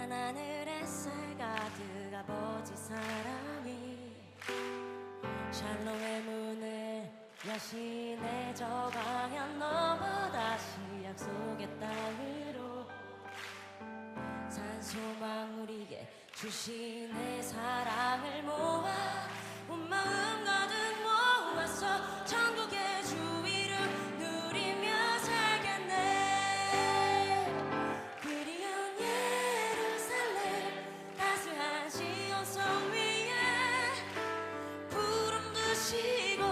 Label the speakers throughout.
Speaker 1: 파란 하늘에 살 가득 아버지 사랑이 샬롬의 문을 여시네. 저 방향 넘어 다시 약속의 땅으로 산소망 우리에게 주시네. 사랑을 모아 온 마음 가득 모아서 천국의 주 이름 누리며 살겠네. 그리운 예루살렘 따스한 시온성 위에 구름 드시고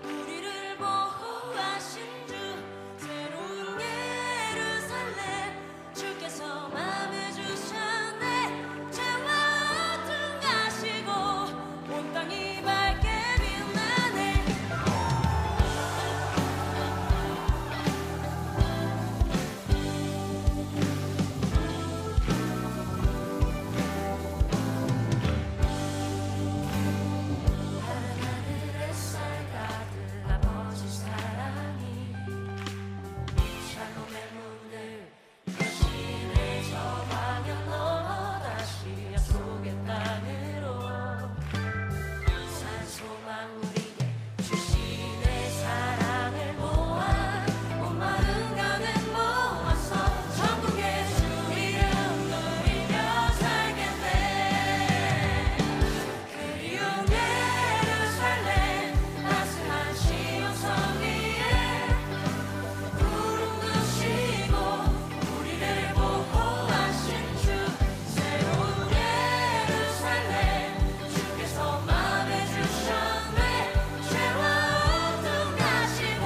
Speaker 1: 우리를 보호하신 주. 새로운 예루살렘 주께서 맘에 주셨네. 죄와 어둠 가시고 온 땅이 밝게 빛나네. 파란 하늘에 살 가득 아버지 사랑이 샬롬의 문을 여시네. 저 방향 넘어 다시 약속의 땅으로 산소망 우리에게 주시네. 사랑을 모아 온 마음 가득 모아서 천국의 주 이름 누리며 살겠네. 그리운 예루살렘 따스한 시온성 위에 구름 드시고 우리를 보호하신 주. 새로운 예루살렘 주께서 맘에 주셨네. 죄와 어둠 가시고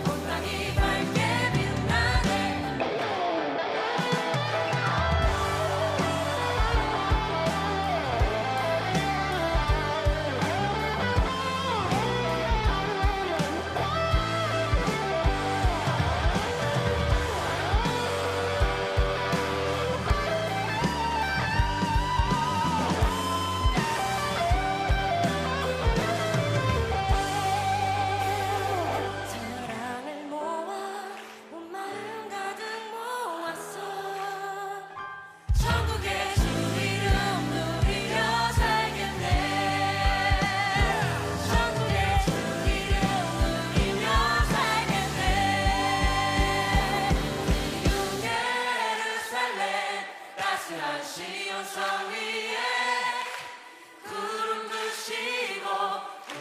Speaker 1: 온 땅이 밝게 빛나네. 사랑을 모아 온 마음 가득 모았어 천국의 주 이름 누리며 살겠네. 천국의 주 이름 누리며 살겠네. 그리운 예루살렘 따스한 시온성 위에 구름 드시고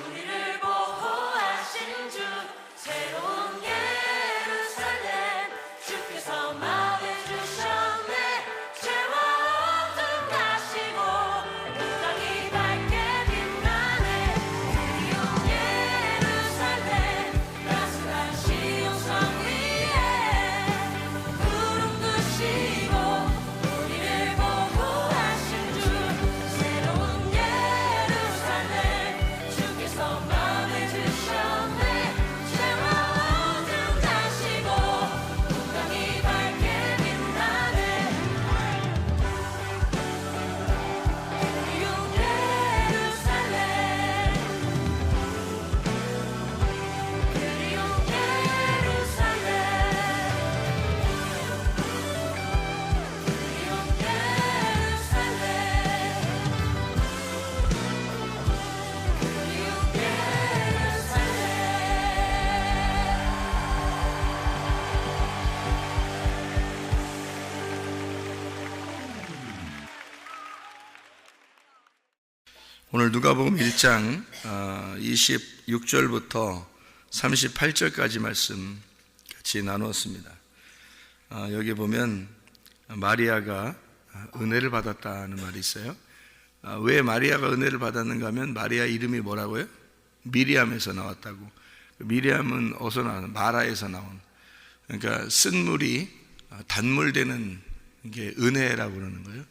Speaker 1: 우리를 보호하신 주. 새로운 예루살렘 주께서 맘에 주셨네. 죄와 어둠 가시고 온 땅이 밝게 빛나네. 그리운 예루살렘 따스한 시온성 위에 구름 드시고 우리를 보호하신 주. 새로운 예루살렘 주께서 맘에 주셨네. 죄와 어둠 가시고 온 땅이 밝게 빛나네. 그리운 예루살렘 그리운 예루살렘 그리운
Speaker 2: 오늘 누가복음 1장 26절부터 38절까지 말씀 같이 나누었습니다. 여기 보면 마리아가 은혜를 받았다는 말이 있어요. 왜 마리아가 은혜를 받았는가 하면 마리아 이름이 뭐라고요? 미리암에서 나왔다고. 미리암은 어디서 나온? 마라에서 나온. 그러니까 쓴 물이 단물되는 게 은혜라고 그러는 거예요.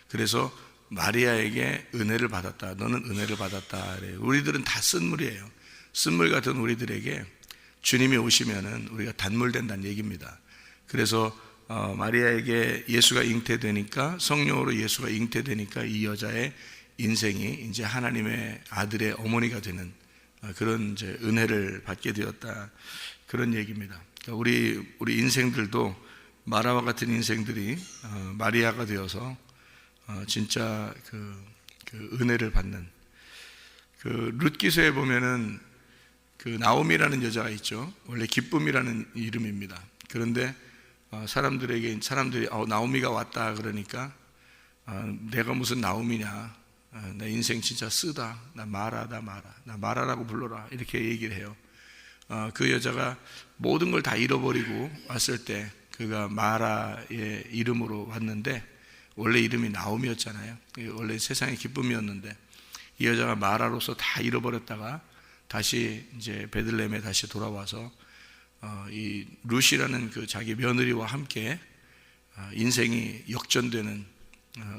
Speaker 2: 그래서 마리아에게 은혜를 받았다. 너는 은혜를 받았다. 그래요. 우리들은 다 쓴물이에요. 쓴물 같은 우리들에게 주님이 오시면은 우리가 단물된다는 얘기입니다. 그래서 마리아에게 예수가 잉태되니까, 성령으로 예수가 잉태되니까 이 여자의 인생이 이제 하나님의 아들의 어머니가 되는 그런 이제 은혜를 받게 되었다. 그런 얘기입니다. 그러니까 우리 인생들도 마라와 같은 인생들이 마리아가 되어서 진짜 그 은혜를 받는 그 룻기서에 보면은 그 나오미라는 여자가 있죠. 원래 기쁨이라는 이름입니다. 그런데 사람들이 나오미가 왔다 그러니까 내가 무슨 나오미냐, 내 인생 진짜 쓰다, 나 마라라고 불러라 이렇게 얘기를 해요. 그 여자가 모든 걸 다 잃어버리고 왔을 때 그가 마라의 이름으로 왔는데 원래 이름이 나오미였잖아요. 원래 세상의 기쁨이었는데 이 여자가 마라로서 다 잃어버렸다가 다시 이제 베들레헴에 다시 돌아와서 이 룻이라는 그 자기 며느리와 함께 인생이 역전되는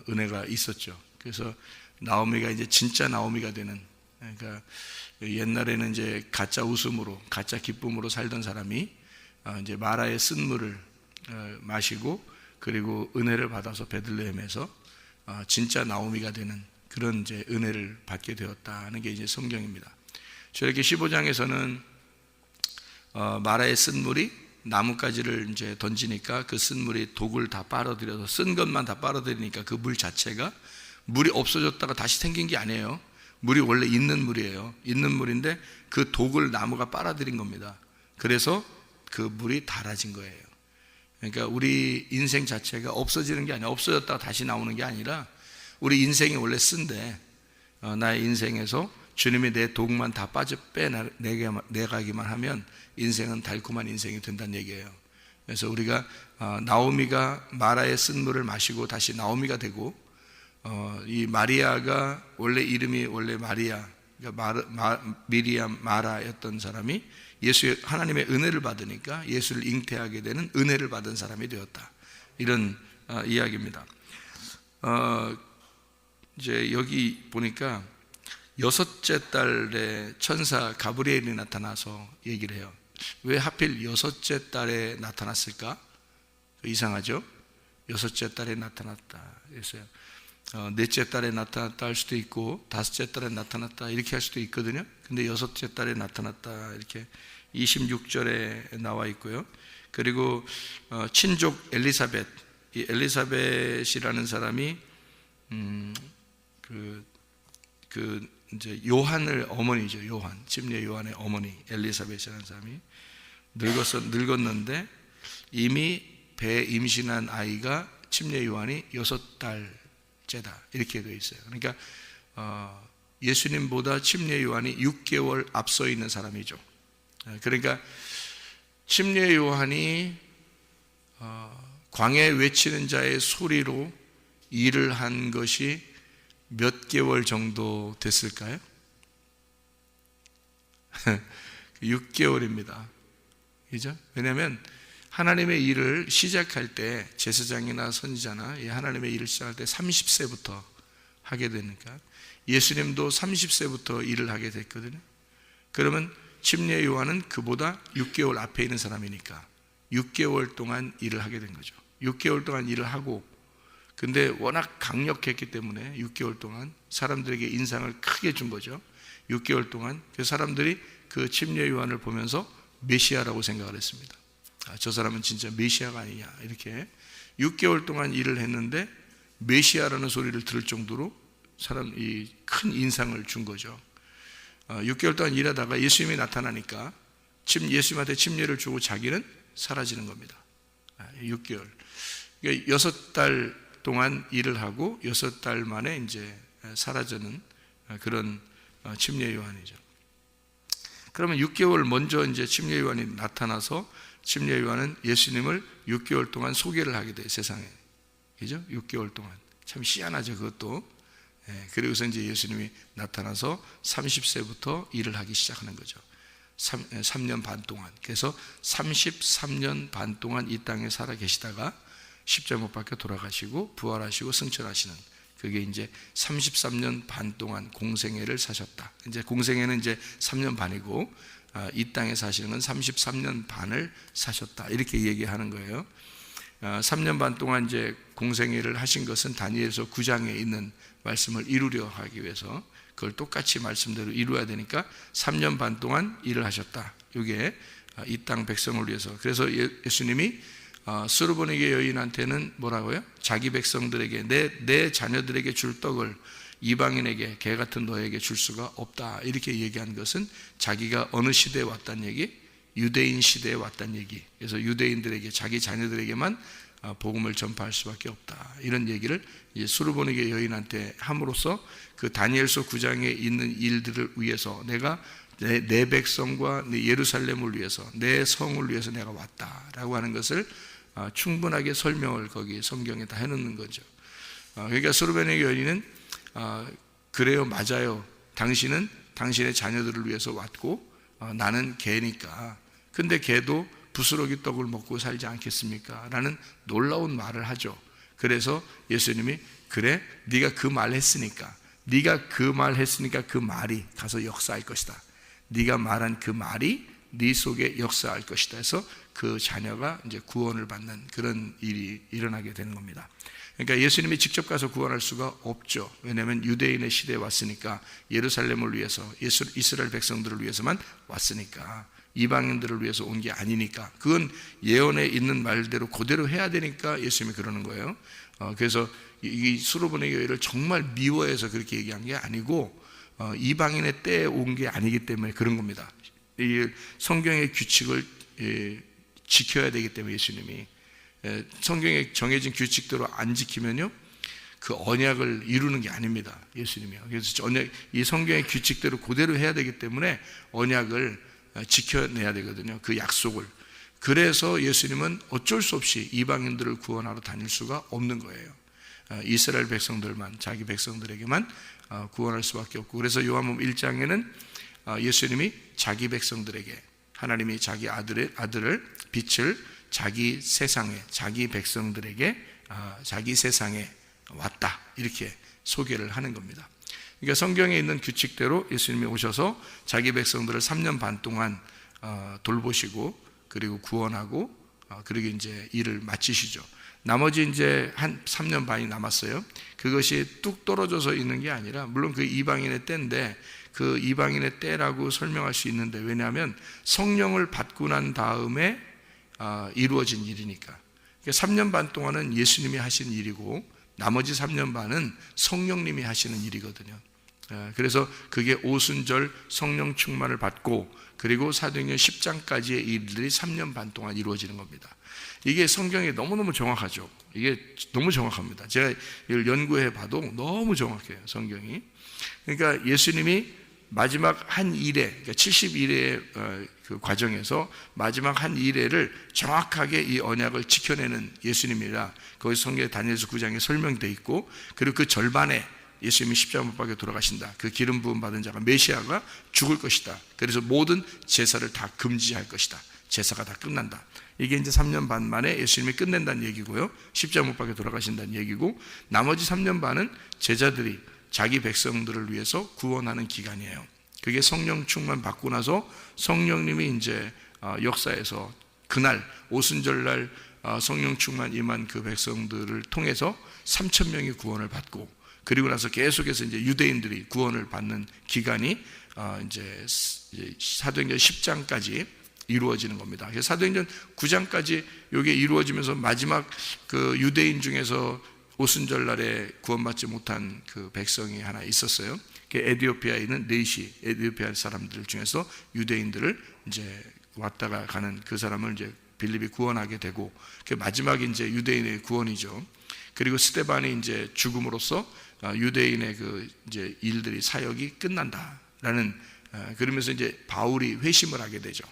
Speaker 2: 은혜가 있었죠. 그래서 나오미가 이제 진짜 나오미가 되는, 그러니까 옛날에는 이제 가짜 웃음으로 가짜 기쁨으로 살던 사람이 이제 마라의 쓴물을 마시고 그리고 은혜를 받아서 베들레헴에서 진짜 나오미가 되는 그런 이제 은혜를 받게 되었다는 게 이제 성경입니다. 저렇게 15장에서는 마라의 쓴물이 나뭇가지를 이제 던지니까 그 쓴물이 독을 다 빨아들여서 쓴 것만 다 빨아들이니까 그 물 자체가 물이 없어졌다가 다시 생긴 게 아니에요. 물이 원래 있는 물이에요. 있는 물인데 그 독을 나무가 빨아들인 겁니다. 그래서 그 물이 달아진 거예요. 그러니까 우리 인생 자체가 없어지는 게 아니라 없어졌다가 다시 나오는 게 아니라 우리 인생이 원래 쓴데 나의 인생에서 주님이 내 독만 다 빼내가기만 하면 인생은 달콤한 인생이 된다는 얘기예요. 그래서 우리가 나오미가 마라의 쓴물을 마시고 다시 나오미가 되고 이 마리아가 원래 이름이 원래 마리아, 그러니까 미리암 마라였던 사람이 하나님의 은혜를 받으니까 예수를 잉태하게 되는 은혜를 받은 사람이 되었다. 이런 이야기입니다. 이제 여기 보니까 6째 달에 천사 가브리엘이 나타나서 얘기를 해요. 왜 하필 6째 달에 나타났을까? 이상하죠? 6째 달에 나타났다 했어요. 넷째 달에 나타났다 할 수도 있고 5째 달에 나타났다 이렇게 할 수도 있거든요. 근데 6째 달에 나타났다 이렇게 26절에 나와 있고요. 그리고 친족 엘리사벳, 이 엘리사벳이라는 사람이 이제 요한의 어머니죠. 침례 요한의 어머니 엘리사벳이라는 사람이 늙었는데 이미 배에 임신한 아이가 침례 요한이 6달째다 이렇게 되어 있어요. 그러니까 예수님보다 침례 요한이 6개월 앞서 있는 사람이죠. 그러니까 침례 요한이 광야에 외치는 자의 소리로 일을 한 것이 몇 개월 정도 됐을까요? 6개월입니다. 그죠? 왜냐하면 하나님의 일을 시작할 때 제사장이나 선지자나 하나님의 일을 시작할 때 30세부터 하게 되니까 예수님도 30세부터 일을 하게 됐거든요. 그러면 침례 요한은 그보다 6개월 앞에 있는 사람이니까 6개월 동안 일을 하게 된 거죠. 6개월 동안 일을 하고 근데 워낙 강력했기 때문에 6개월 동안 사람들에게 인상을 크게 준 거죠. 6개월 동안 그 사람들이 그 침례 요한을 보면서 메시아라고 생각을 했습니다. 저 사람은 진짜 메시아가 아니냐 이렇게 6개월 동안 일을 했는데 메시아라는 소리를 들을 정도로 사람이 큰 인상을 준 거죠. 6개월 동안 일하다가 예수님이 나타나니까 예수님한테 침례를 주고 자기는 사라지는 겁니다. 6개월. 그러니까 6달 동안 일을 하고 6달 만에 이제 사라지는 그런 침례 요한이죠. 그러면 6개월 먼저 이제 침례 요한이 나타나서 침례 요한은 예수님을 6개월 동안 소개를 하게 돼요, 세상에. 그죠? 6개월 동안. 참 희한하죠, 그것도. 그리고서 이제 예수님이 나타나서 30세부터 일을 하기 시작하는 거죠. 3년 반 동안. 그래서 33년 반 동안 이 땅에 살아 계시다가 십자가 못 박혀 돌아가시고 부활하시고 승천하시는 그게 이제 33년 반 동안 공생애를 사셨다. 이제 공생애는 이제 3년 반이고 이 땅에 사시는 건 33년 반을 사셨다. 이렇게 얘기하는 거예요. 3년 반 동안 이제 공생애를 하신 것은 다니엘서 9장에 있는 말씀을 이루려 하기 위해서 그걸 똑같이 말씀대로 이루어야 되니까 3년 반 동안 일을 하셨다. 이게 이 땅 백성을 위해서. 그래서 예수님이 수르보니게 여인한테는 뭐라고요? 자기 백성들에게 내 자녀들에게 줄 떡을 이방인에게 개 같은 너에게 줄 수가 없다 이렇게 얘기한 것은 자기가 어느 시대에 왔다는 얘기? 유대인 시대에 왔다는 얘기. 그래서 유대인들에게 자기 자녀들에게만 복음을 전파할 수밖에 없다 이런 얘기를 수르보니게 여인한테 함으로써 그 다니엘서 9장에 있는 일들을 위해서 내가 내 백성과 내 예루살렘을 위해서 내 성을 위해서 내가 왔다라고 하는 것을 충분하게 설명을 거기 성경에 다 해놓는 거죠. 그러니까 수르보니게 여인은 그래요, 맞아요. 당신은 당신의 자녀들을 위해서 왔고 나는 개니까. 근데 개도 부스러기 떡을 먹고 살지 않겠습니까? 라는 놀라운 말을 하죠. 그래서 예수님이 그래, 네가 그 말 했으니까, 네가 그 말 했으니까 그 말이 가서 역사할 것이다. 네가 말한 그 말이 네 속에 역사할 것이다 해서 그 자녀가 이제 구원을 받는 그런 일이 일어나게 되는 겁니다. 그러니까 예수님이 직접 가서 구원할 수가 없죠. 왜냐하면 유대인의 시대에 왔으니까, 예루살렘을 위해서, 이스라엘 백성들을 위해서만 왔으니까, 이방인들을 위해서 온 게 아니니까, 그건 예언에 있는 말대로 그대로 해야 되니까 예수님이 그러는 거예요. 그래서 이 수르보니게 여인을 정말 미워해서 그렇게 얘기한 게 아니고 이방인의 때에 온 게 아니기 때문에 그런 겁니다. 이 성경의 규칙을 지켜야 되기 때문에 예수님이 성경에 정해진 규칙대로 안 지키면요 그 언약을 이루는 게 아닙니다. 예수님이요. 그래서 이 성경의 규칙대로 그대로 해야 되기 때문에 언약을 지켜내야 되거든요. 그 약속을. 그래서 예수님은 어쩔 수 없이 이방인들을 구원하러 다닐 수가 없는 거예요. 이스라엘 백성들만, 자기 백성들에게만 구원할 수밖에 없고, 그래서 요한복음 1장에는 예수님이 자기 백성들에게, 하나님이 자기 아들을 빛을 자기 세상에, 자기 백성들에게, 자기 세상에 왔다 이렇게 소개를 하는 겁니다. 그러니까 성경에 있는 규칙대로 예수님이 오셔서 자기 백성들을 3년 반 동안 돌보시고, 그리고 구원하고, 그리고 이제 일을 마치시죠. 나머지 이제 한 3년 반이 남았어요. 그것이 뚝 떨어져서 있는 게 아니라, 물론 그 이방인의 때인데, 그 이방인의 때라고 설명할 수 있는데, 왜냐하면 성령을 받고 난 다음에 이루어진 일이니까. 그러니까 3년 반 동안은 예수님이 하신 일이고, 나머지 3년 반은 성령님이 하시는 일이거든요. 그래서 그게 오순절 성령 충만을 받고, 그리고 사도행전 10장까지의 일들이 3년 반 동안 이루어지는 겁니다. 이게 성경이 너무너무 정확하죠. 이게 너무 정확합니다. 제가 이걸 연구해 봐도 너무 정확해요, 성경이. 그러니까 예수님이 마지막 한 일회, 그러니까 70일의 그 과정에서 마지막 한 일회를 정확하게 이 언약을 지켜내는 예수님이라 거기 성경에 다니엘서 9장에 설명되어 있고, 그리고 그 절반에 예수님이 십자가 못 박혀 돌아가신다. 그 기름 부음 받은 자가, 메시아가 죽을 것이다. 그래서 모든 제사를 다 금지할 것이다. 제사가 다 끝난다. 이게 이제 3년 반 만에 예수님이 끝낸다는 얘기고요. 십자가 못 박혀 돌아가신다는 얘기고, 나머지 3년 반은 제자들이 자기 백성들을 위해서 구원하는 기간이에요. 그게 성령 충만 받고 나서 성령님이 이제 역사에서 그날 오순절날 성령 충만 임한 그 백성들을 통해서 3,000명이 구원을 받고, 그리고 나서 계속해서 이제 유대인들이 구원을 받는 기간이 이제 사도행전 10장까지 이루어지는 겁니다. 그래서 사도행전 9장까지 이게 이루어지면서 마지막 그 유대인 중에서 오순절 날에 구원받지 못한 그 백성이 하나 있었어요. 에디오피아에 있는 네시, 에디오피아 사람들 중에서 유대인들을 이제 왔다가 가는 그 사람을 이제 빌립이 구원하게 되고, 그 마지막이 이제 유대인의 구원이죠. 그리고 스데반이 이제 죽음으로써 유대인의 그 이제 일들이, 사역이 끝난다라는, 그러면서 이제 바울이 회심을 하게 되죠.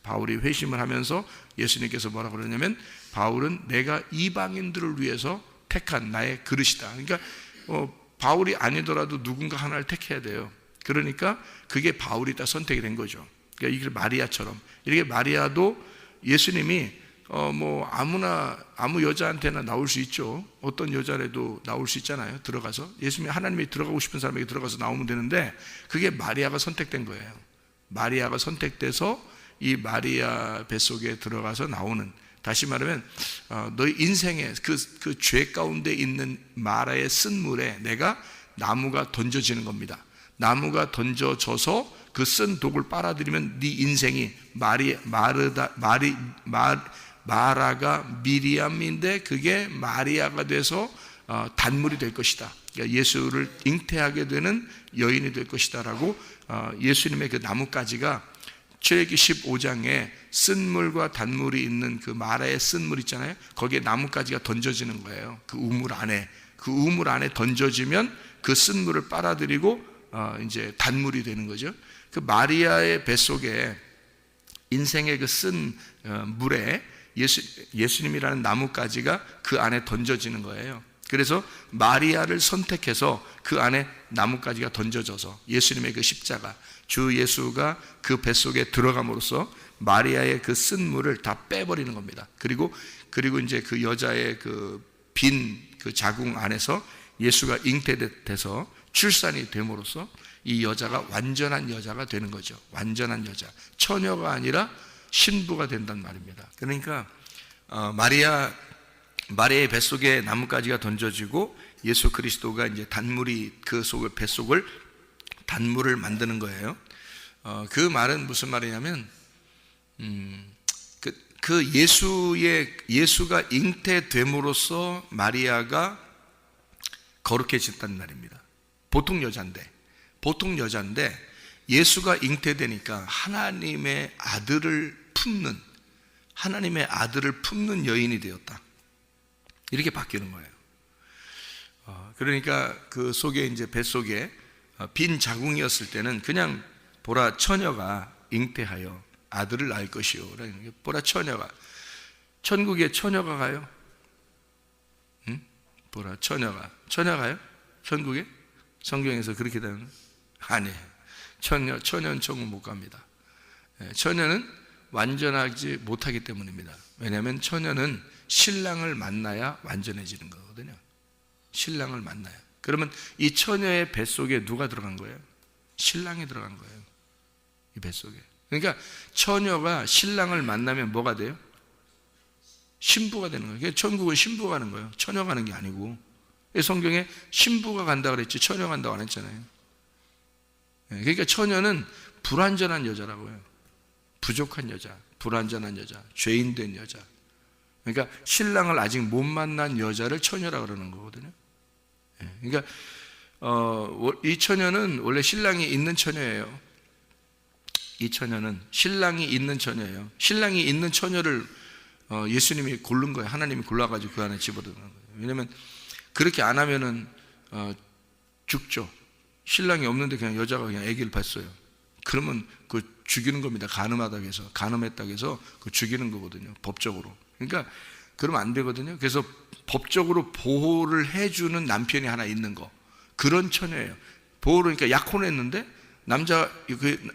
Speaker 2: 바울이 회심을 하면서 예수님께서 뭐라고 그러냐면, 바울은 내가 이방인들을 위해서 택한 나의 그릇이다. 그러니까 바울이 아니더라도 누군가 하나를 택해야 돼요. 그러니까 그게 바울이 다 선택이 된 거죠. 그러니까 이게 마리아처럼, 이렇게 마리아도 예수님이 뭐 아무 여자한테나 나올 수 있죠. 어떤 여자라도 나올 수 있잖아요. 들어가서 예수님이, 하나님이 들어가고 싶은 사람에게 들어가서 나오면 되는데, 그게 마리아가 선택된 거예요. 마리아가 선택돼서 이 마리아 뱃속에 들어가서 나오는, 다시 말하면 너희 인생의 그 죄 가운데 있는 마라의 쓴 물에 내가 나무가 던져지는 겁니다. 나무가 던져져서 마라가 미리암인데 그게 마리아가 돼서 단물이 될 것이다. 그러니까 예수를 잉태하게 되는 여인이 될 것이다라고 예수님의 그 나뭇가지가 출애굽기 15장에 쓴물과 단물이 있는 그 마라의 쓴물 있잖아요. 거기에 나뭇가지가 던져지는 거예요. 그 우물 안에 던져지면 그 쓴물을 빨아들이고 이제 단물이 되는 거죠. 그 마리아의 뱃속에 인생의 그 쓴 물에 예수님이라는 나뭇가지가 그 안에 던져지는 거예요. 그래서 마리아를 선택해서 그 안에 나뭇가지가 던져져서 예수님의 그 십자가, 주 예수가 그 뱃속에 들어감으로써 마리아의 그 쓴물을 다 빼버리는 겁니다. 그리고 이제 그 여자의 그 빈 그 자궁 안에서 예수가 잉태돼서 출산이 됨으로써 이 여자가 완전한 여자가 되는 거죠. 완전한 여자, 처녀가 아니라 신부가 된단 말입니다. 그러니까 마리아의 뱃속에 나뭇가지가 던져지고 예수 그리스도가 이제 단물이 그 속을 뱃속을 단물을 만드는 거예요. 그 말은 무슨 말이냐면 그 예수가 잉태됨으로써 마리아가 거룩해졌다는 말입니다. 보통 여자인데 예수가 잉태되니까 하나님의 아들을 품는 여인이 되었다. 이렇게 바뀌는 거예요. 그러니까 그 속에 이제 뱃속에 빈 자궁이었을 때는 그냥 보라 처녀가 잉태하여 아들을 낳을 것이요. 보라 처녀가, 천국에 처녀가 가요? 응? 보라 처녀가요? 천국에? 성경에서 그렇게 되는? 아니에요. 처녀는 천국 못 갑니다. 처녀는 완전하지 못하기 때문입니다. 왜냐하면 처녀는 신랑을 만나야 완전해지는 거거든요. 신랑을 만나야. 그러면 이 처녀의 뱃속에 누가 들어간 거예요? 신랑이 들어간 거예요. 이 뱃속에. 그러니까 처녀가 신랑을 만나면 뭐가 돼요? 신부가 되는 거예요. 천국은 신부가 가는 거예요. 처녀가 가는 게 아니고. 성경에 신부가 간다 그랬지 처녀가 간다고 안 했잖아요. 그러니까 처녀는 불완전한 여자라고요. 부족한 여자, 불완전한 여자, 죄인된 여자. 그러니까 신랑을 아직 못 만난 여자를 처녀라고 그러는 거거든요. 그러니까 이 처녀는 원래 신랑이 있는 처녀예요. 이 처녀는 신랑이 있는 처녀예요. 신랑이 있는 처녀를 예수님이 고른 거예요. 하나님이 골라가지고 그 안에 집어넣는 거예요. 왜냐하면 그렇게 안 하면은 죽죠. 신랑이 없는데 그냥 여자가 그냥 아기를 봤어요. 그러면 그 죽이는 겁니다. 간음했다고 해서 그 죽이는 거거든요. 법적으로. 그러니까 그러면 안 되거든요. 그래서 법적으로 보호를 해주는 남편이 하나 있는 거. 그런 처녀예요. 보호를 그러니까 약혼했는데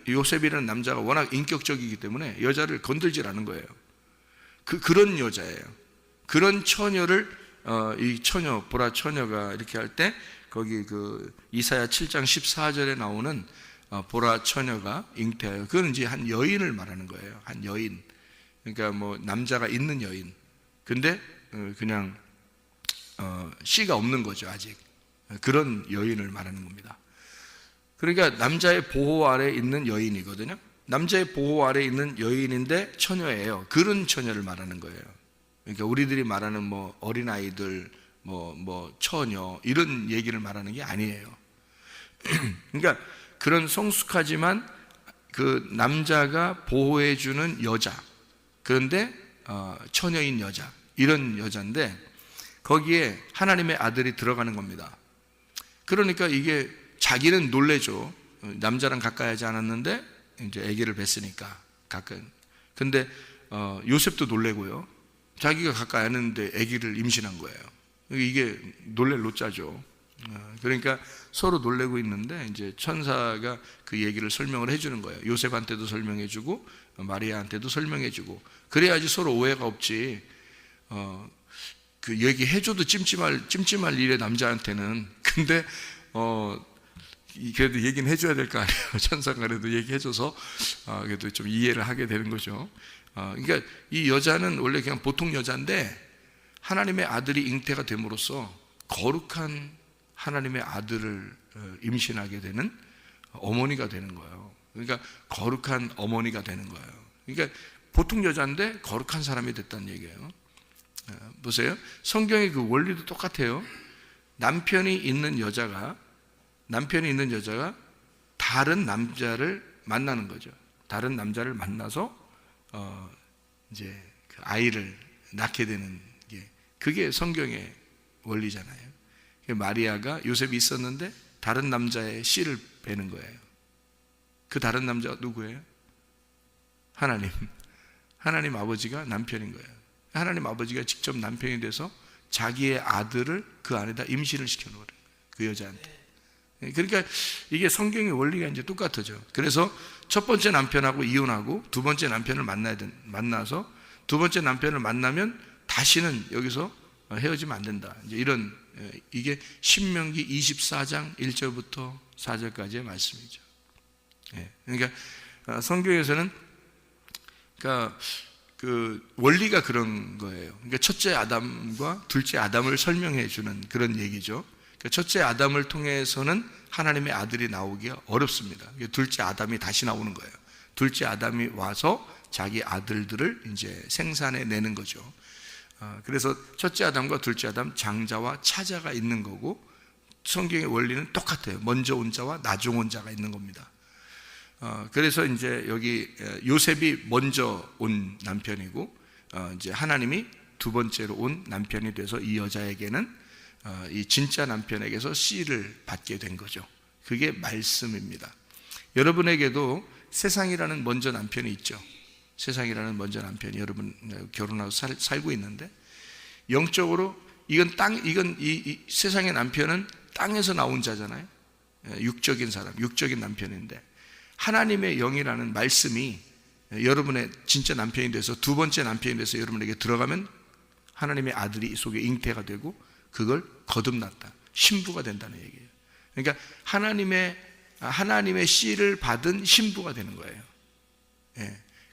Speaker 2: 요셉이라는 남자가 워낙 인격적이기 때문에 여자를 건들질 않은 거예요. 그런 여자예요. 그런 처녀를 이 처녀, 보라 처녀가 이렇게 할 때 거기 그 이사야 7장 14절에 나오는 보라 처녀가 잉태하여, 그건 이제 한 여인을 말하는 거예요. 한 여인. 그러니까 뭐 남자가 있는 여인. 근데 그냥 씨가 없는 거죠, 아직. 그런 여인을 말하는 겁니다. 그러니까 남자의 보호 아래 있는 여인이거든요. 남자의 보호 아래 있는 여인인데 처녀예요. 그런 처녀를 말하는 거예요. 그러니까 우리들이 말하는 뭐 어린아이들, 뭐 처녀 이런 얘기를 말하는 게 아니에요. 그러니까 그런 성숙하지만 그 남자가 보호해주는 여자, 그런데 처녀인 여자, 이런 여자인데 거기에 하나님의 아들이 들어가는 겁니다. 그러니까 이게 자기는 놀래죠. 남자랑 가까이 하지 않았는데 이제 아기를 뵀으니까 가까이. 근데 요셉도 놀래고요. 자기가 가까이 안 했는데 아기를 임신한 거예요. 이게 놀랄 노짜죠. 그러니까 서로 놀래고 있는데 이제 천사가 그 얘기를 설명을 해주는 거예요. 요셉한테도 설명해주고 마리아한테도 설명해주고, 그래야지 서로 오해가 없지. 그 얘기해줘도 찜찜할 일에 남자한테는. 근데 그래도 얘기는 해줘야 될 거 아니에요. 천사가 그래도 얘기해줘서 그래도 좀 이해를 하게 되는 거죠. 그러니까 이 여자는 원래 그냥 보통 여자인데 하나님의 아들이 잉태가 됨으로써 거룩한 하나님의 아들을 임신하게 되는 어머니가 되는 거예요. 그러니까 거룩한 어머니가 되는 거예요. 그러니까 보통 여자인데 거룩한 사람이 됐다는 얘기예요. 보세요. 성경의 그 원리도 똑같아요. 남편이 있는 여자가 다른 남자를 만나는 거죠. 다른 남자를 만나서 이제 그 아이를 낳게 되는 게, 그게 성경의 원리잖아요. 마리아가 요셉이 있었는데 다른 남자의 씨를 빼는 거예요. 그 다른 남자가 누구예요? 하나님 아버지가 남편인 거예요. 하나님 아버지가 직접 남편이 돼서 자기의 아들을 그 안에다 임신을 시켜놓은 거예요, 그 여자한테. 그러니까 이게 성경의 원리가 이제 똑같아져. 그래서 첫 번째 남편하고 이혼하고 두 번째 남편을 만나서 두 번째 남편을 만나면 다시는 여기서 헤어지면 안 된다. 이제 이런, 이게 신명기 24장 1절부터 4절까지의 말씀이죠. 그러니까 성경에서는 그러니까 그 원리가 그런 거예요. 그러니까 첫째 아담과 둘째 아담을 설명해 주는 그런 얘기죠. 그러니까 첫째 아담을 통해서는 하나님의 아들이 나오기가 어렵습니다. 둘째 아담이 다시 나오는 거예요. 둘째 아담이 와서 자기 아들들을 이제 생산해 내는 거죠. 그래서 첫째 아담과 둘째 아담, 장자와 차자가 있는 거고, 성경의 원리는 똑같아요. 먼저 온 자와 나중 온 자가 있는 겁니다. 그래서 이제 여기 요셉이 먼저 온 남편이고, 이제 하나님이 두 번째로 온 남편이 돼서 이 여자에게는 이 진짜 남편에게서 씨를 받게 된 거죠. 그게 말씀입니다. 여러분에게도 세상이라는 먼저 남편이 있죠. 세상이라는 먼저 남편이 여러분 결혼하고 살고 있는데, 영적으로 이건 이 세상의 남편은 땅에서 나온 자잖아요. 육적인 사람, 육적인 남편인데, 하나님의 영이라는 말씀이 여러분의 진짜 남편이 돼서 두 번째 남편이 돼서 여러분에게 들어가면 하나님의 아들이 이 속에 잉태가 되고 그걸 거듭났다, 신부가 된다는 얘기예요. 그러니까 하나님의 씨를 받은 신부가 되는 거예요.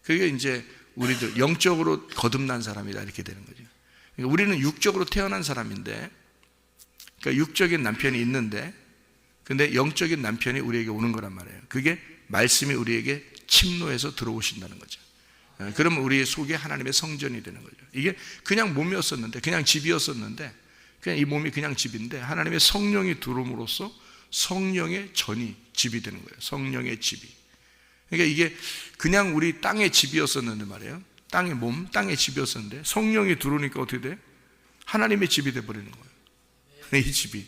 Speaker 2: 그게 이제 우리들 영적으로 거듭난 사람이다, 이렇게 되는 거죠. 그러니까 우리는 육적으로 태어난 사람인데, 그러니까 육적인 남편이 있는데, 근데 영적인 남편이 우리에게 오는 거란 말이에요. 그게 말씀이 우리에게 침노해서 들어오신다는 거죠. 그러면 우리의 속에 하나님의 성전이 되는 거죠. 이게 그냥 몸이었었는데, 그냥 집이었었는데, 그냥 이 몸이 그냥 집인데, 하나님의 성령이 들어옴으로써 성령의 전이 집이 되는 거예요. 성령의 집이. 그러니까 이게 그냥 우리 땅의 집이었었는데 말이에요. 땅의 몸, 땅의 집이었었는데 성령이 들어오니까 어떻게 돼? 하나님의 집이 돼버리는 거예요. 이 집이,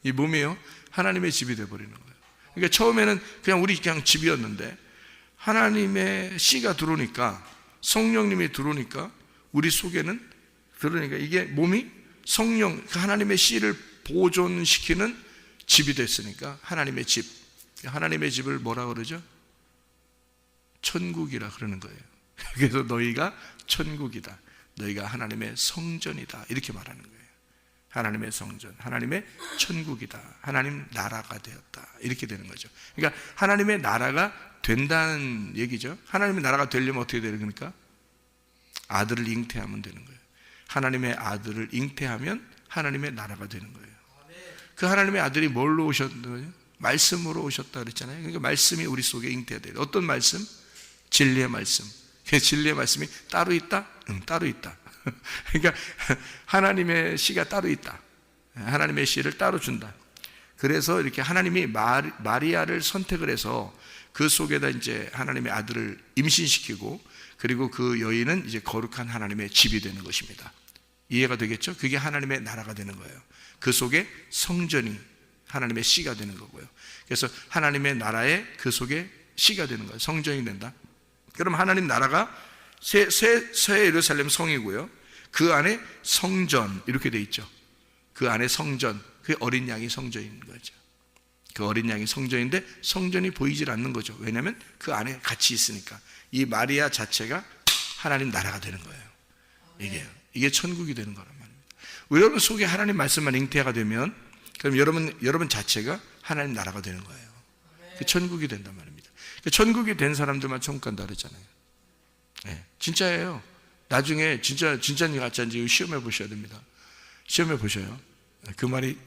Speaker 2: 이 몸이요, 하나님의 집이 돼버리는 거예요. 그러니까 처음에는 우리 그냥 집이었는데, 하나님의 씨가 들어오니까, 성령님이 들어오니까 우리 속에는 들어오니까 이게 몸이 성령, 하나님의 씨를 보존시키는 집이 됐으니까 하나님의 집, 하나님의 집을 뭐라 그러죠? 천국이라 그러는 거예요. 그래서 너희가 천국이다, 너희가 하나님의 성전이다, 이렇게 말하는 거예요. 하나님의 성전, 하나님의 천국이다, 하나님 나라가 되었다, 이렇게 되는 거죠. 그러니까 하나님의 나라가 된다는 얘기죠. 하나님의 나라가 되려면 어떻게 되는 겁니까? 아들을 잉태하면 되는 거예요. 하나님의 아들을 잉태하면 하나님의 나라가 되는 거예요. 그 하나님의 아들이 뭘로 오셨나요? 말씀으로 오셨다 그랬잖아요. 그러니까 말씀이 우리 속에 잉태돼요. 어떤 말씀? 진리의 말씀. 진리의 말씀이 따로 있다? 따로 있다. 그러니까 하나님의 씨가 따로 있다. 하나님의 씨를 따로 준다. 그래서 이렇게 하나님이 마리아를 선택을 해서 그 속에다 이제 하나님의 아들을 임신시키고, 그리고 그 여인은 이제 거룩한 하나님의 집이 되는 것입니다. 이해가 되겠죠? 그게 하나님의 나라가 되는 거예요. 그 속에 성전이 하나님의 씨가 되는 거고요. 그래서 하나님의 나라에 그 속에 씨가 되는 거예요. 성전이 된다. 그럼 하나님 나라가 새 예루살렘 성이고요. 그 안에 성전, 이렇게 돼 있죠. 그 안에 성전, 그 어린 양이 성전인 거죠. 그 어린 양이 성전인데 성전이 보이질 않는 거죠. 왜냐하면 그 안에 같이 있으니까. 이 마리아 자체가 하나님 나라가 되는 거예요. 이게 천국이 되는 거란 말입니다. 여러분 속에 하나님 말씀만 잉태가 되면, 그럼 여러분 자체가 하나님 나라가 되는 거예요. 그 천국이 된단 말입니다. 그 천국이 된 사람들만 천국 간다 그랬잖아요. 진짜예요. 나중에 진짜인 가짜인지 시험해 보셔야 됩니다. 시험해 보셔요. 그 말이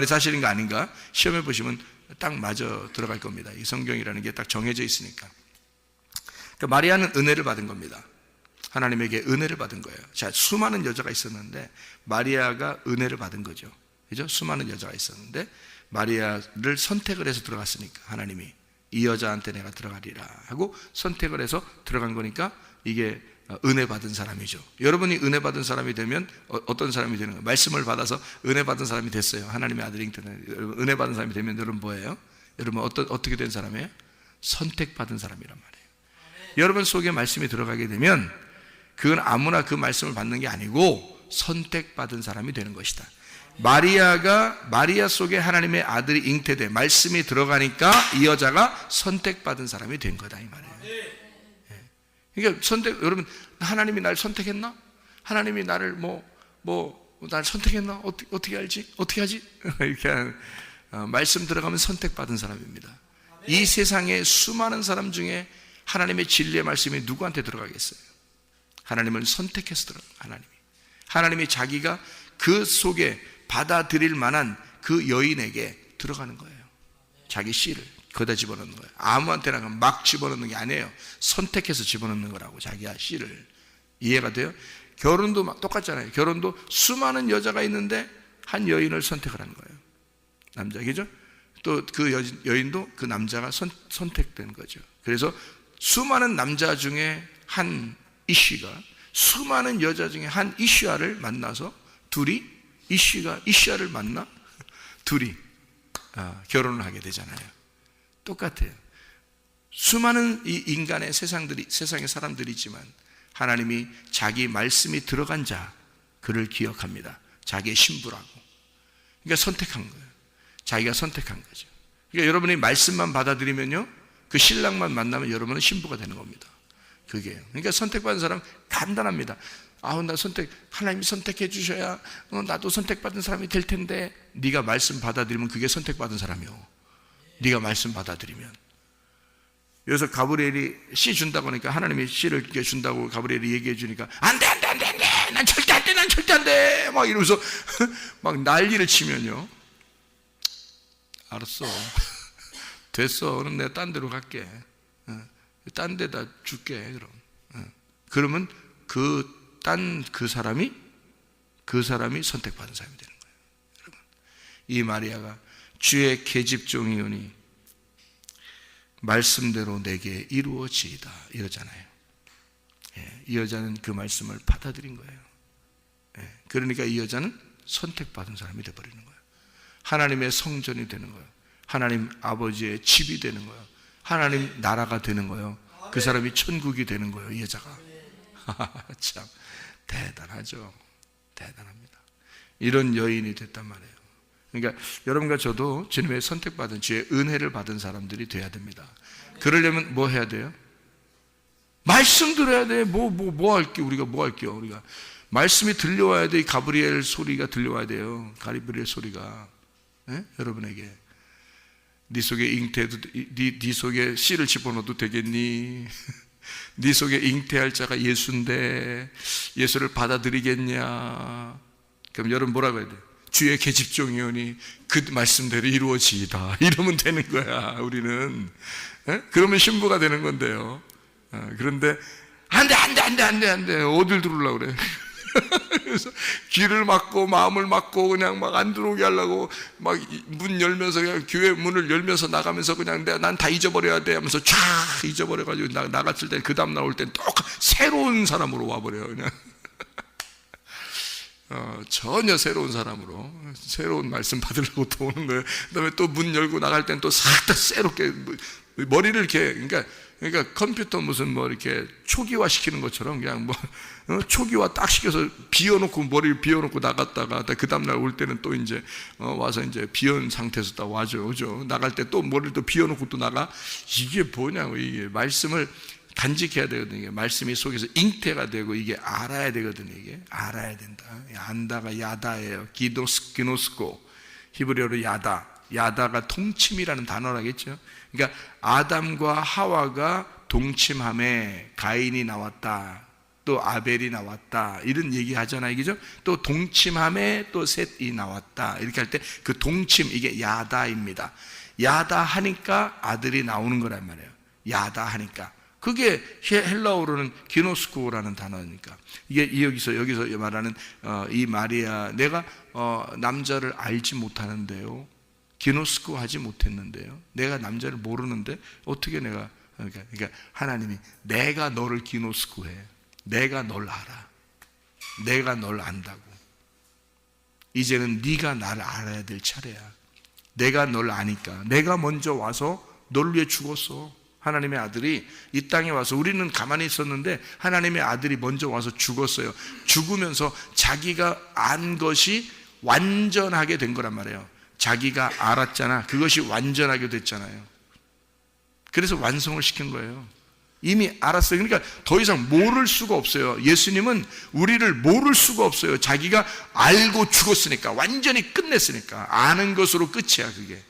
Speaker 2: 사실인가 아닌가 시험해 보시면 딱 맞아 들어갈 겁니다. 이 성경이라는 게 딱 정해져 있으니까. 그러니까 마리아는 은혜를 받은 겁니다. 하나님에게 은혜를 받은 거예요. 자, 수많은 여자가 있었는데 마리아가 은혜를 받은 거죠. 그죠? 수많은 여자가 있었는데 마리아를 선택을 해서 들어갔으니까 하나님이 이 여자한테 내가 들어가리라 하고 선택을 해서 들어간 거니까 이게 은혜 받은 사람이죠. 여러분이 은혜 받은 사람이 되면 어떤 사람이 되는 거예요? 말씀을 받아서 은혜 받은 사람이 됐어요. 하나님의 아들이 은혜 받은 사람이 되면 여러분 뭐예요? 여러분 어떻게 된 사람이에요? 선택받은 사람이란 말이에요. 여러분 속에 말씀이 들어가게 되면 그건 아무나 그 말씀을 받는 게 아니고 선택받은 사람이 되는 것이다. 마리아 속에 하나님의 아들이 잉태돼 말씀이 들어가니까 이 여자가 선택받은 사람이 된 거다 이 말이에요. 그러니까 여러분 하나님이 날 선택했나? 하나님이 나를 날 선택했나? 어떻게 알지? 어떻게 하지? 이렇게 말씀 들어가면 선택받은 사람입니다. 이 세상에 수많은 사람 중에 하나님의 진리의 말씀이 누구한테 들어가겠어요? 하나님을 선택해서 들어가요. 하나님이 자기가 그 속에 받아들일 만한 그 여인에게 들어가는 거예요. 자기 씨를 거기다 집어넣는 거예요. 아무한테나 막 집어넣는 게 아니에요. 선택해서 집어넣는 거라고. 자기가 씨를. 이해가 돼요? 결혼도 막 똑같잖아요. 결혼도 수많은 여자가 있는데 한 여인을 선택을 하는 거예요. 남자겠죠? 또 그 여인도 그 남자가 선택된 거죠. 그래서 수많은 남자 중에 한 이씨가 수많은 여자 중에 한 이씨아를 만나서 둘이 이씨아를 만나 둘이 결혼을 하게 되잖아요. 똑같아요. 수많은 이 인간의 세상의 사람들이 있지만 하나님이 자기 말씀이 들어간 자 그를 기억합니다. 자기의 신부라고. 그러니까 선택한 거예요. 자기가 선택한 거죠. 그러니까 여러분이 말씀만 받아들이면요 그 신랑만 만나면 여러분은 신부가 되는 겁니다. 그게요. 그러니까 선택받은 사람 간단합니다. 나 하나님이 선택해 주셔야 나도 선택받은 사람이 될 텐데 네가 말씀 받아들이면 그게 선택받은 사람이요. 네가 말씀 받아들이면. 여기서 가브리엘이 씨 준다고 하니까 하나님이 씨를 준다고 가브리엘이 얘기해 주니까 안 돼 난 절대 안 돼 막 이러면서 막 난리를 치면요 알았어 됐어 그럼 내가 딴 데로 갈게 딴 데다 줄게 그러면 그 사람이 선택받은 사람이 되는 거예요. 여러분 이 마리아가 주의 계집종이오니 말씀대로 내게 이루어지이다 이러잖아요. 이 여자는 그 말씀을 받아들인 거예요. 그러니까 이 여자는 선택받은 사람이 되어버리는 거예요. 하나님의 성전이 되는 거예요. 하나님 아버지의 집이 되는 거예요. 하나님 나라가 되는 거예요. 그 사람이 천국이 되는 거예요. 이 여자가 참 대단하죠. 대단합니다. 이런 여인이 됐단 말이에요. 그러니까 여러분과 저도 주님의 선택받은 주의 은혜를 받은 사람들이 돼야 됩니다. 그러려면 뭐 해야 돼요? 말씀 들어야 돼. 뭐 할게요? 우리가 뭐 할게요? 우리가 말씀이 들려와야 돼. 가브리엘 소리가 들려와야 돼요. 가브리엘 소리가 여러분에게 네 속에 잉태해도 네 속에 씨를 집어넣어도 되겠니? 네 속에 잉태할 자가 예수인데 예수를 받아들이겠냐? 그럼 여러분 뭐라고 해야 돼요? 주의 계집종이오니 그 말씀대로 이루어지이다 이러면 되는 거야. 우리는 그러면 신부가 되는 건데요. 그런데 안돼 어딜 들어오려고 그래. 그래서 귀를 막고 마음을 막고 그냥 막 안 들어오게 하려고 막 문 열면서 그냥 교회 문을 열면서 나가면서 그냥 난 다 잊어버려야 돼 하면서 쫙 잊어버려가지고 나갔을 때 그 다음 나올 땐 또 새로운 사람으로 와버려요. 그냥 전혀 새로운 사람으로 새로운 말씀 받으려고 또 오는 거예요. 그 다음에 또 문 열고 나갈 땐 또 싹 다 새롭게 머리를 이렇게 그러니까 컴퓨터 무슨 이렇게 초기화 시키는 것처럼 그냥 초기화 딱 시켜서 비워놓고 머리를 비워놓고 나갔다가 그 다음날 올 때는 또 이제 와서 이제 비운 상태에서 딱 와죠. 그죠? 나갈 때 또 머리를 또 비워놓고 또 나가. 이게 뭐냐고. 이게 말씀을 간직해야 되거든요. 이게 말씀이 속에서 잉태가 되고 이게 알아야 되거든요. 이게 알아야 된다. 안다가 야다예요. 기노스코 히브리어로 야다가 동침이라는 단어라겠죠. 그러니까 아담과 하와가 동침함에 가인이 나왔다. 또 아벨이 나왔다. 이런 얘기 하잖아요. 그죠? 또 동침함에 또 셋이 나왔다. 이렇게 할 때 그 동침 이게 야다입니다. 야다 하니까 아들이 나오는 거란 말이에요. 야다 하니까 그게 헬라어로는 기노스코라는 단어니까. 이게 여기서 말하는 이 마리아, 내가 남자를 알지 못하는데요, 기노스코 하지 못했는데요, 내가 남자를 모르는데 어떻게 내가, 그러니까 하나님이 내가 너를 기노스코해, 내가 널 알아, 내가 널 안다고. 이제는 네가 나를 알아야 될 차례야. 내가 널 아니까 내가 먼저 와서 널 위해 죽었어. 하나님의 아들이 이 땅에 와서, 우리는 가만히 있었는데 하나님의 아들이 먼저 와서 죽었어요. 죽으면서 자기가 안 것이 완전하게 된 거란 말이에요. 자기가 알았잖아. 그것이 완전하게 됐잖아요. 그래서 완성을 시킨 거예요. 이미 알았어요. 그러니까 더 이상 모를 수가 없어요. 예수님은 우리를 모를 수가 없어요. 자기가 알고 죽었으니까, 완전히 끝냈으니까. 아는 것으로 끝이야, 그게.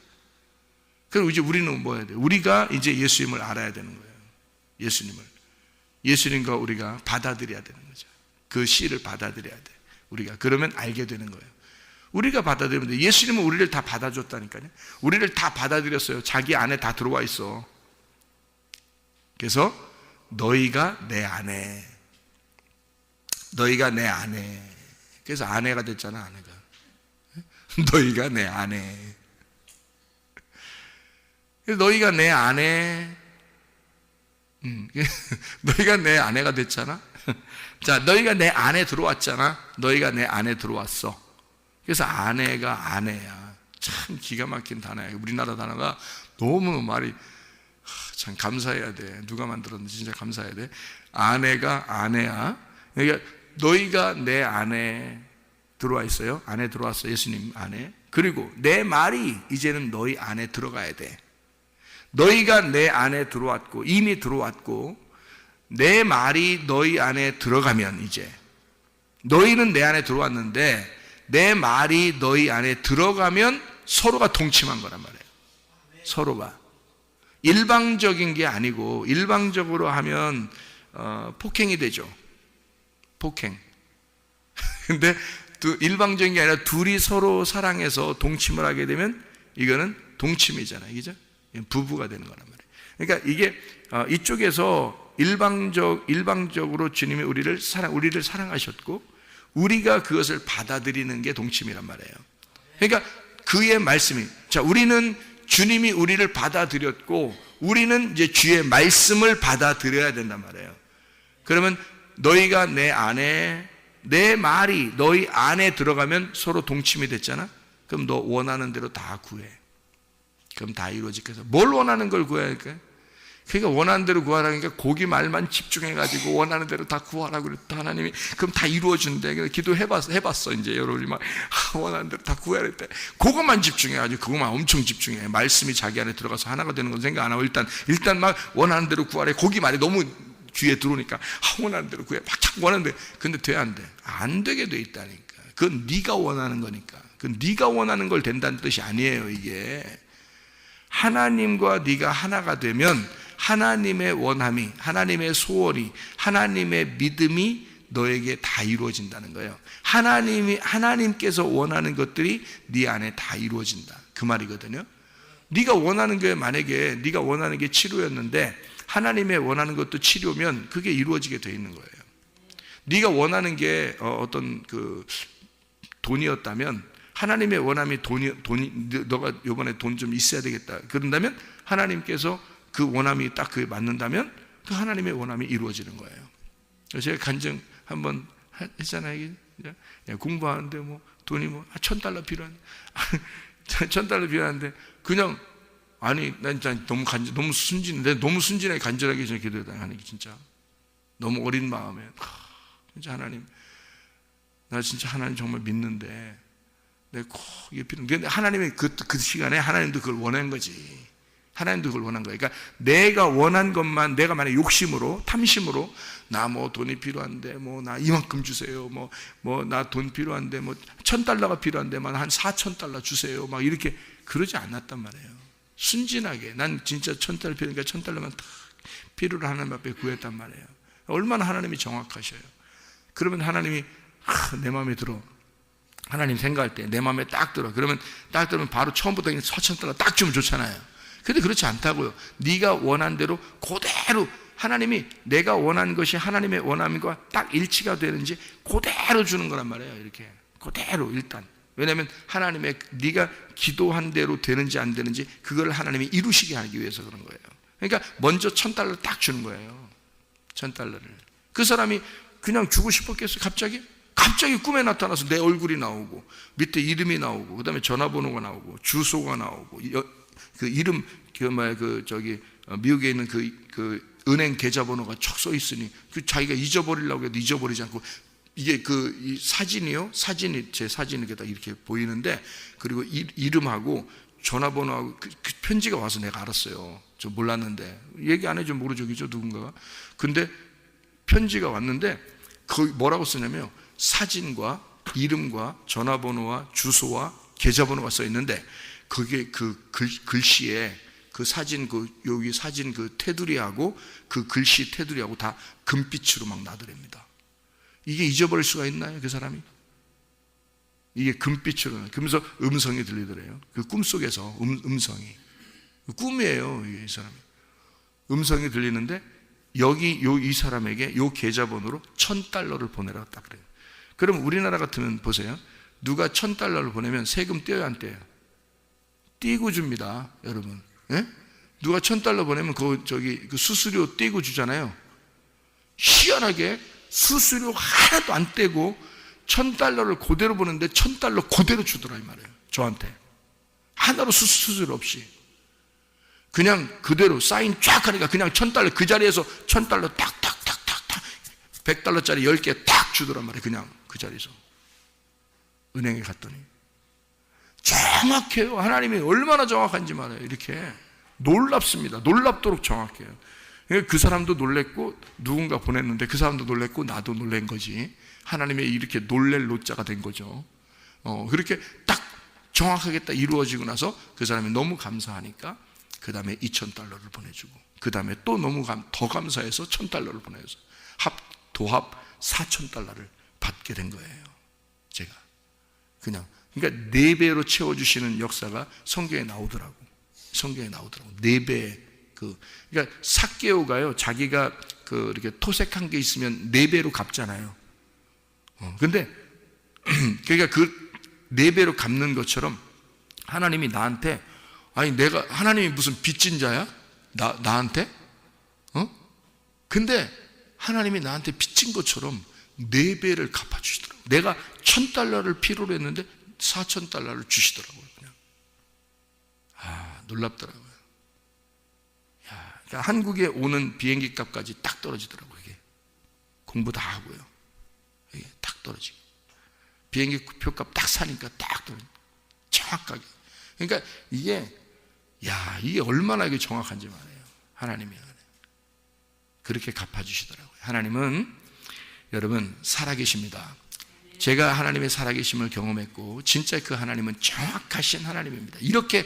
Speaker 2: 그리고 이제 우리는 뭐 해야 돼요? 우리가 이제 예수님을 알아야 되는 거예요. 예수님과 우리가 받아들여야 되는 거죠. 그 씨를 받아들여야 돼. 우리가 그러면 알게 되는 거예요. 우리가 받아들이면 돼. 예수님은 우리를 다 받아줬다니까요. 우리를 다 받아들였어요. 자기 안에 다 들어와 있어. 그래서 너희가 내 안에, 너희가 내 안에. 그래서 아내가 됐잖아, 아내가. 너희가 내 안에. 너희가 내 안에, 너희가 내 아내가 됐잖아. 자, 너희가 내 안에 들어왔잖아. 너희가 내 안에 들어왔어. 그래서 아내가 아내야. 참 기가 막힌 단어야. 우리나라 단어가 너무 말이 참 감사해야 돼. 누가 만들었는지 진짜 감사해야 돼. 아내가 아내야. 그러니까 너희가 내 안에 들어와 있어요. 안에 들어왔어. 예수님 안에. 그리고 내 말이 이제는 너희 안에 들어가야 돼. 너희가 내 안에 들어왔고, 이미 들어왔고, 내 말이 너희 안에 들어가면, 이제 너희는 내 안에 들어왔는데 내 말이 너희 안에 들어가면 서로가 동침한 거란 말이에요. 서로가 일방적인 게 아니고, 일방적으로 하면 폭행이 되죠. 폭행. 근데 일방적인 게 아니라 둘이 서로 사랑해서 동침을 하게 되면 이거는 동침이잖아요. 그죠? 부부가 되는 거란 말이에요. 그러니까 이게 이쪽에서 일방적으로 주님이 우리를 사랑하셨고, 우리가 그것을 받아들이는 게 동침이란 말이에요. 그러니까 그의 말씀이, 자, 우리는 주님이 우리를 받아들였고, 우리는 이제 주의 말씀을 받아들여야 된단 말이에요. 그러면 너희가 내 안에, 내 말이 너희 안에 들어가면 서로 동침이 됐잖아. 그럼 너 원하는 대로 다 구해. 그럼 다 이루어지겠어. 뭘 원하는 걸 구해야 할까요? 그러니까 원하는 대로 구하라니까 거기 말만 집중해가지고 원하는 대로 다 구하라고 그랬다. 하나님이 그럼 다 이루어준대. 그래서 기도해봤어. 이제 여러분이 막 원하는 대로 다 구해야 돼. 그것만 집중해가지고 그것만 엄청 집중해. 말씀이 자기 안에 들어가서 하나가 되는 건 생각 안 하고 일단 막 원하는 대로 구하래. 거기 말이 너무 귀에 들어오니까 원하는 대로 구해. 막 자꾸 원하는 대로. 근데 돼 안 돼? 안 되게 돼 있다니까. 그건 네가 원하는 거니까. 그건 네가 원하는 걸 된다는 뜻이 아니에요. 이게 하나님과 네가 하나가 되면 하나님의 원함이, 하나님의 소원이, 하나님의 믿음이 너에게 다 이루어진다는 거예요. 하나님께서 원하는 것들이 네 안에 다 이루어진다. 그 말이거든요. 네가 원하는 게, 만약에 네가 원하는 게 치료였는데 하나님의 원하는 것도 치료면 그게 이루어지게 돼 있는 거예요. 네가 원하는 게 어떤 그 돈이었다면 하나님의 원함이 돈이 너가 이번에 돈 좀 있어야 되겠다. 그런다면 하나님께서 그 원함이 딱 그에 맞는다면 그 하나님의 원함이 이루어지는 거예요. 제가 간증 한번 했잖아요. 공부하는데 뭐 돈이 뭐 $1,000 필요한데 $1,000 필요한데 그냥 아니 난 너무 순진하게 간절하게 기도했다. 하나님 진짜 너무 어린 마음에 진짜 하나님, 나 진짜 하나님 정말 믿는데 내가 꼭 이게 필요한데, 근데 하나님이 그 시간에 하나님도 그걸 원한 거지. 하나님도 그걸 원한 거예요. 그러니까 내가 원한 것만, 내가 만약 욕심으로, 탐심으로 나 뭐 돈이 필요한데 뭐 나 이만큼 주세요. 뭐 나 돈 필요한데 뭐 $1,000가 필요한데만 한 $4,000 주세요. 막 이렇게 그러지 않았단 말이에요. 순진하게 난 진짜 $1,000 필요하니까 $1,000만 딱 필요로 하나님 앞에 구했단 말이에요. 얼마나 하나님이 정확하셔요. 그러면 하나님이 내 마음에 들어. 하나님 생각할 때 내 마음에 딱 들어. 그러면 딱 들으면 바로 처음부터 $4,000 딱 주면 좋잖아요. 근데 그렇지 않다고요. 네가 원한 대로 그대로 하나님이 내가 원하는 것이 하나님의 원함과 딱 일치가 되는지 그대로 주는 거란 말이에요. 이렇게 그대로 일단. 왜냐하면 하나님의 네가 기도한 대로 되는지 안 되는지 그걸 하나님이 이루시게 하기 위해서 그런 거예요. 그러니까 먼저 $1,000 딱 주는 거예요. $1,000를. 그 사람이 그냥 주고 싶었겠어요? 갑자기 꿈에 나타나서 내 얼굴이 나오고 밑에 이름이 나오고 그다음에 전화번호가 나오고 주소가 나오고 그 이름 미국에 있는 그 은행 계좌번호가 척 써 있으니 그 자기가 잊어버리려고 해도 잊어버리지 않고 이게 이 사진이요? 제 사진이 이렇게 보이는데 그리고 이름하고 전화번호하고 그 편지가 와서 내가 알았어요. 저 몰랐는데 얘기 안 해주면 모르죠, 누군가가. 근데 편지가 왔는데 거기 뭐라고 쓰냐면 사진과 이름과 전화번호와 주소와 계좌번호가 써 있는데 그게 그 글씨에 그 사진 여기 사진 그 테두리하고 그 글씨 테두리하고 다 금빛으로 막 나더랍니다. 이게 잊어버릴 수가 있나요, 그 사람이? 이게 금빛으로 그러면서 음성이 들리더래요. 그 꿈속에서 음성이 꿈이에요, 이 사람이. 음성이 들리는데 이 사람에게 요 계좌번호로 $1,000를 보내라고 딱 그래요. 그럼 우리나라 같으면 보세요. 누가 $1,000를 보내면 세금 떼어요, 안 떼어요? 떼고 줍니다, 여러분. 예? 누가 $1,000 보내면 그 수수료 떼고 주잖아요. 희한하게 수수료 하나도 안 떼고 $1,000를 그대로 보는데 $1,000 그대로 주더라 이 말이에요. 저한테 하나로 수수료 없이 그냥 그대로 사인 쫙 하니까 그냥 $1,000 그 자리에서 $1,000 딱딱딱딱딱 $100짜리 10개 딱 주더란 말이에요. 그냥 그 자리에서 은행에 갔더니 정확해요. 하나님이 얼마나 정확한지 말해요. 이렇게 놀랍습니다. 놀랍도록 정확해요. 그 사람도 놀랬고 누군가 보냈는데 그 사람도 놀랬고 나도 놀란 거지. 하나님의 이렇게 놀랄 노자가 된 거죠. 그렇게 딱 정확하게 딱 이루어지고 나서 그 사람이 너무 감사하니까 그 다음에 $2,000를 보내주고 그 다음에 또 너무 더 감사해서 $1,000를 보내서 도합 $4,000를 받게 된 거예요. 제가 그러니까 4배로 채워주시는 역사가 성경에 나오더라고. 4배. 그러니까 삭개오가요, 자기가 이렇게 토색한 게 있으면 4배로 갚잖아요. 근데 그러니까 4배로 갚는 것처럼 하나님이 나한테 하나님이 무슨 빚진 자야? 나한테? 근데 하나님이 나한테 빚진 것처럼 4배를 갚아주시더라고요. 내가 $1,000를 필요로 했는데 $4,000를 주시더라고요. 그냥. 놀랍더라고요. 그러니까 한국에 오는 비행기 값까지 딱 떨어지더라고요. 이게 공부 다 하고요. 이게 딱 떨어지고 비행기 표값 딱 사니까 딱 떨어지고 정확하게. 그러니까 이게 얼마나 이게 정확한지 말이에요. 하나님이 그렇게 갚아주시더라고요. 하나님은 여러분 살아계십니다. 제가 하나님의 살아계심을 경험했고 진짜 그 하나님은 정확하신 하나님입니다. 이렇게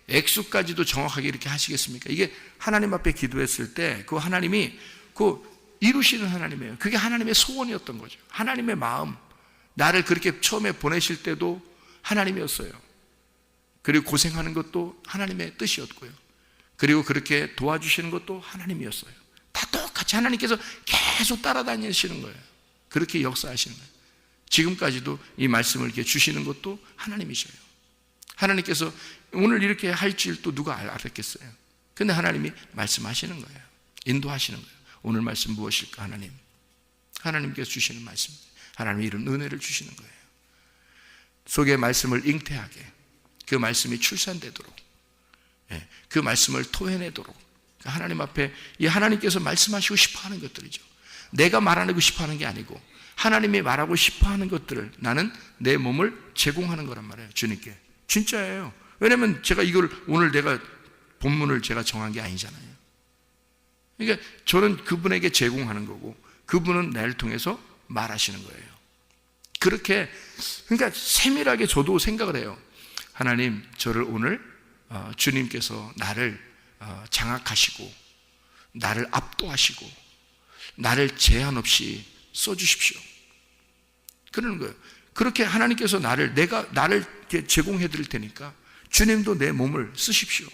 Speaker 2: 액수까지도 정확하게 이렇게 하시겠습니까? 이게 하나님 앞에 기도했을 때 그 하나님이 이루시는 하나님이에요. 그게 하나님의 소원이었던 거죠. 하나님의 마음. 나를 그렇게 처음에 보내실 때도 하나님이었어요. 그리고 고생하는 것도 하나님의 뜻이었고요. 그리고 그렇게 도와주시는 것도 하나님이었어요. 다 똑같이 하나님께서 계속 따라다니시는 거예요. 그렇게 역사하시는 거예요. 지금까지도 이 말씀을 이렇게 주시는 것도 하나님이셔요. 하나님께서 오늘 이렇게 할 줄 또 누가 알았겠어요? 근데 하나님이 말씀하시는 거예요. 인도하시는 거예요. 오늘 말씀 무엇일까? 하나님께서 주시는 말씀. 하나님이 이런 은혜를 주시는 거예요. 속의 말씀을 잉태하게 그 말씀이 출산되도록 그 말씀을 토해내도록 하나님 앞에 이 하나님께서 말씀하시고 싶어하는 것들이죠. 내가 말하고 싶어하는 게 아니고 하나님이 말하고 싶어하는 것들을 나는 내 몸을 제공하는 거란 말이에요. 주님께. 진짜예요. 왜냐하면 제가 이걸 오늘 본문을 제가 정한 게 아니잖아요. 그러니까 저는 그분에게 제공하는 거고 그분은 나를 통해서 말하시는 거예요. 그렇게 그러니까 세밀하게 저도 생각을 해요. 하나님, 저를 오늘 주님께서 나를 장악하시고 나를 압도하시고 나를 제한 없이 써주십시오. 그러는 거예요. 그렇게 하나님께서 나를 제공해 드릴 테니까 주님도 내 몸을 쓰십시오.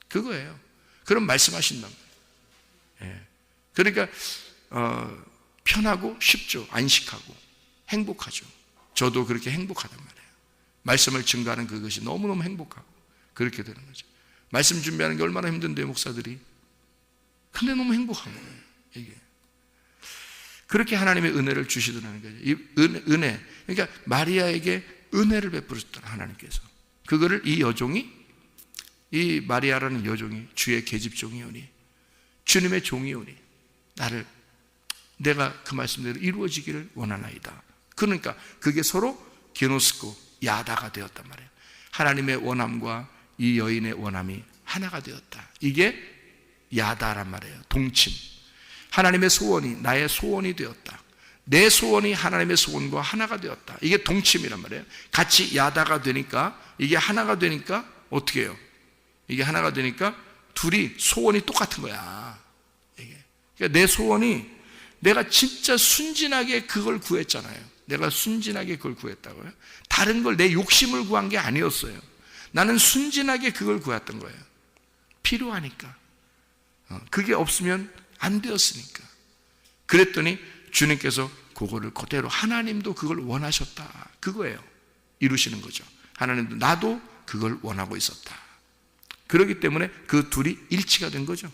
Speaker 2: 그거예요. 그럼 말씀하신다. 그러니까 편하고 쉽죠. 안식하고 행복하죠. 저도 그렇게 행복하단 말이에요. 말씀을 증거하는 그것이 너무너무 행복하고 그렇게 되는 거죠. 말씀 준비하는 게 얼마나 힘든데요, 목사들이. 근데 너무 행복한 거예요, 이게. 그렇게 하나님의 은혜를 주시더라는 거죠. 이 은혜, 그러니까 마리아에게 은혜를 베푸셨던 하나님께서 그거를 이 여종이, 이 마리아라는 여종이 주의 계집종이오니, 주님의 종이오니 내가 그 말씀대로 이루어지기를 원하나이다. 그러니까 그게 서로 게노스코, 야다가 되었단 말이에요. 하나님의 원함과 이 여인의 원함이 하나가 되었다. 이게 야다란 말이에요. 동침. 하나님의 소원이 나의 소원이 되었다. 내 소원이 하나님의 소원과 하나가 되었다. 이게 동침이란 말이에요. 같이 야다가 되니까, 이게 하나가 되니까 어떻게 해요? 이게 하나가 되니까 둘이 소원이 똑같은 거야. 이게. 그러니까 내 소원이, 내가 진짜 순진하게 그걸 구했잖아요. 내가 순진하게 그걸 구했다고요. 다른 걸 내 욕심을 구한 게 아니었어요. 나는 순진하게 그걸 구했던 거예요. 필요하니까. 그게 없으면 안 되었으니까. 그랬더니 주님께서 그거를 그대로, 하나님도 그걸 원하셨다. 그거예요. 이루시는 거죠. 하나님도 나도 그걸 원하고 있었다. 그렇기 때문에 그 둘이 일치가 된 거죠.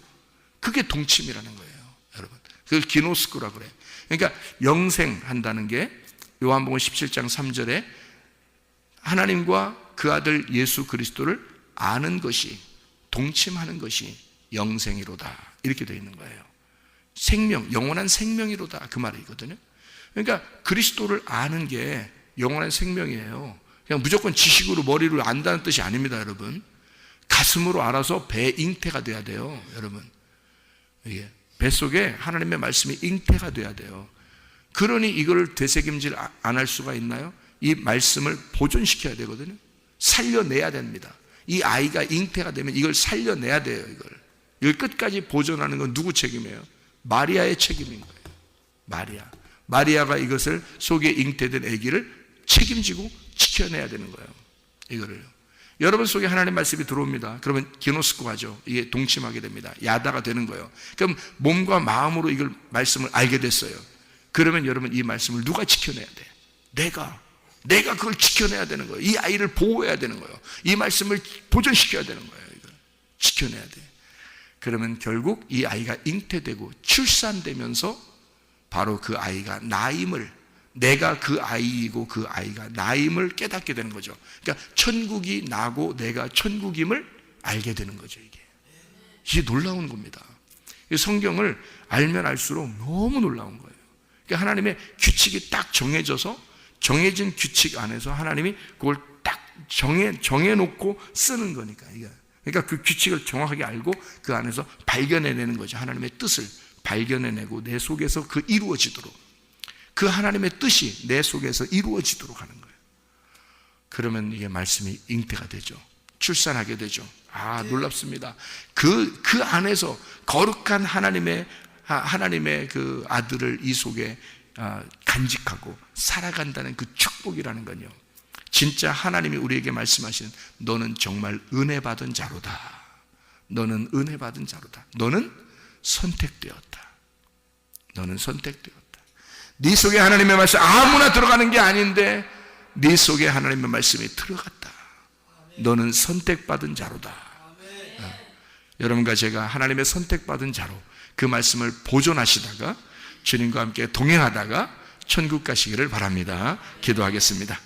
Speaker 2: 그게 동침이라는 거예요, 여러분. 그걸 기노스코라 그래요. 그러니까 영생한다는 게 요한복음 17장 3절에 하나님과 그 아들 예수 그리스도를 아는 것이, 동침하는 것이 영생이로다. 이렇게 되어 있는 거예요. 생명, 영원한 생명이로다. 그 말이거든요. 그러니까 그리스도를 아는 게 영원한 생명이에요. 그냥 무조건 지식으로 머리로 안다는 뜻이 아닙니다, 여러분. 가슴으로 알아서 배 잉태가 돼야 돼요, 여러분. 이게 뱃속에 하나님의 말씀이 잉태가 돼야 돼요. 그러니 이걸 되새김질 안 할 수가 있나요? 이 말씀을 보존시켜야 되거든요. 살려내야 됩니다. 이 아이가 잉태가 되면 이걸 살려내야 돼요. 이걸 끝까지 보존하는 건 누구 책임이에요? 마리아의 책임인 거예요. 마리아가 이것을 속에 잉태된 아기를 책임지고 지켜내야 되는 거예요. 이거를요. 여러분 속에 하나님의 말씀이 들어옵니다. 그러면 기노스코가죠. 이게 동침하게 됩니다. 야다가 되는 거예요. 그럼 몸과 마음으로 이걸 말씀을 알게 됐어요. 그러면 여러분 이 말씀을 누가 지켜내야 돼? 내가 그걸 지켜내야 되는 거예요. 이 아이를 보호해야 되는 거예요. 이 말씀을 보존시켜야 되는 거예요. 이걸 지켜내야 돼. 그러면 결국 이 아이가 잉태되고 출산되면서 바로 그 아이가 나임을, 내가 그 아이이고 그 아이가 나임을 깨닫게 되는 거죠. 그러니까 천국이 나고 내가 천국임을 알게 되는 거죠. 이게 놀라운 겁니다. 성경을 알면 알수록 너무 놀라운 거예요. 그러니까 하나님의 규칙이 딱 정해진 규칙 안에서 하나님이 그걸 딱 정해놓고 쓰는 거니까. 그러니까 그 규칙을 정확하게 알고 그 안에서 발견해내는 거죠. 하나님의 뜻을 발견해내고 내 속에서 그 이루어지도록, 그 하나님의 뜻이 내 속에서 이루어지도록 하는 거예요. 그러면 이게 말씀이 잉태가 되죠. 출산하게 되죠. 놀랍습니다. 그 안에서 거룩한 하나님의 그 아들을 이 속에 간직하고 살아간다는 그 축복이라는 건요, 진짜 하나님이 우리에게 말씀하시는, 너는 정말 은혜 받은 자로다. 너는 은혜 받은 자로다. 너는 선택되었다. 너는 선택되었다. 네 속에 하나님의 말씀 아무나 들어가는 게 아닌데 네 속에 하나님의 말씀이 들어갔다. 너는 선택받은 자로다. 여러분과 제가 하나님의 선택받은 자로 그 말씀을 보존하시다가 주님과 함께 동행하다가 천국 가시기를 바랍니다. 기도하겠습니다.